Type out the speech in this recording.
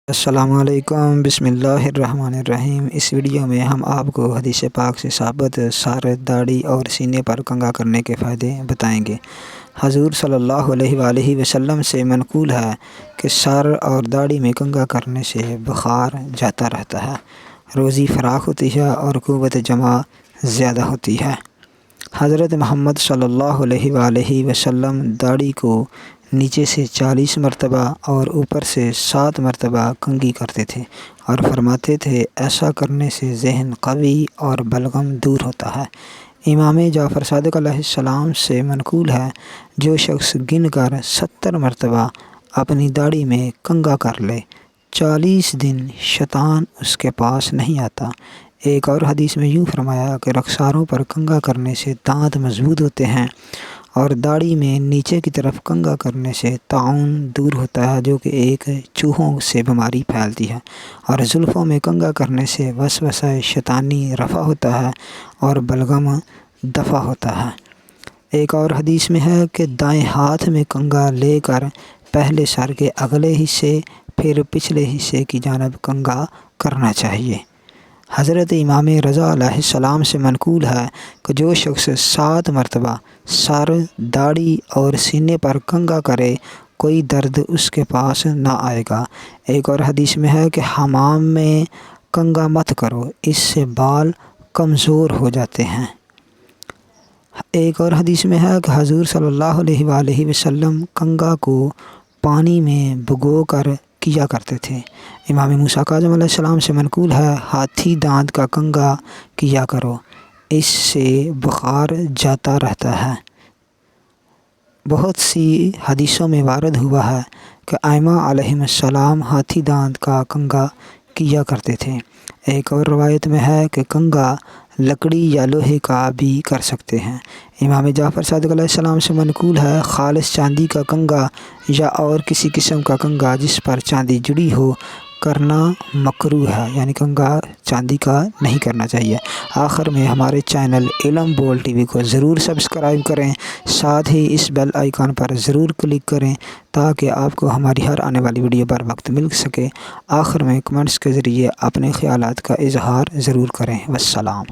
السلام علیکم، بسم اللہ الرحمن الرحیم۔ اس ویڈیو میں ہم آپ کو حدیث پاک سے ثابت سر، داڑھی اور سینے پر کنگھا کرنے کے فائدے بتائیں گے۔ حضور صلی اللہ علیہ وآلہ وسلم سے منقول ہے کہ سر اور داڑھی میں کنگھا کرنے سے بخار جاتا رہتا ہے، روزی فراخ ہوتی ہے اور قوت جمع زیادہ ہوتی ہے۔ حضرت محمد صلی اللہ علیہ وآلہ وسلم داڑھی کو نیچے سے 40 مرتبہ اور اوپر سے 7 مرتبہ کنگھی کرتے تھے اور فرماتے تھے ایسا کرنے سے ذہن قوی اور بلغم دور ہوتا ہے۔ امام جعفر صادق علیہ السلام سے منقول ہے جو شخص گن کر 70 مرتبہ اپنی داڑھی میں کنگھا کر لے 40 دن شیطان اس کے پاس نہیں آتا۔ ایک اور حدیث میں یوں فرمایا کہ رخساروں پر کنگھا کرنے سے دانت مضبوط ہوتے ہیں اور داڑھی میں نیچے کی طرف کنگھا کرنے سے طاعون دور ہوتا ہے جو کہ ایک چوہوں سے بیماری پھیلتی ہے، اور زلفوں میں کنگھا کرنے سے وسوسہ شیطانی رفع ہوتا ہے اور بلغم دفع ہوتا ہے۔ ایک اور حدیث میں ہے کہ دائیں ہاتھ میں کنگھا لے کر پہلے سر کے اگلے حصے پھر پچھلے حصے کی جانب کنگھا کرنا چاہیے۔ حضرت امام رضا علیہ السلام سے منقول ہے کہ جو شخص 7 مرتبہ سر، داڑھی اور سینے پر کنگھا کرے کوئی درد اس کے پاس نہ آئے گا۔ ایک اور حدیث میں ہے کہ حمام میں کنگھا مت کرو، اس سے بال کمزور ہو جاتے ہیں۔ ایک اور حدیث میں ہے کہ حضور صلی اللہ علیہ وآلہ وسلم کنگھا کو پانی میں بھگو کر کیا کرتے تھے۔ امام موسیٰ کاظم علیہ السلام سے منقول ہے ہاتھی دانت کا کنگھا کیا کرو، اس سے بخار جاتا رہتا ہے۔ بہت سی حدیثوں میں وارد ہوا ہے کہ ائمہ علیہم السلام ہاتھی دانت کا کنگھا کیا کرتے تھے۔ ایک اور روایت میں ہے کہ کنگھا لکڑی یا لوہے کا بھی کر سکتے ہیں۔ امام جعفر صادق علیہ السلام سے منقول ہے خالص چاندی کا کنگھا یا اور کسی قسم کا کنگھا جس پر چاندی جڑی ہو کرنا مکروہ ہے، یعنی کنگھا چاندی کا نہیں کرنا چاہیے۔ آخر میں ہمارے چینل علم بول ٹی وی کو ضرور سبسکرائب کریں، ساتھ ہی اس بیل آئیکن پر ضرور کلک کریں تاکہ آپ کو ہماری ہر آنے والی ویڈیو پر وقت مل سکے۔ آخر میں کمنٹس کے ذریعے اپنے خیالات کا اظہار ضرور کریں۔ والسلام۔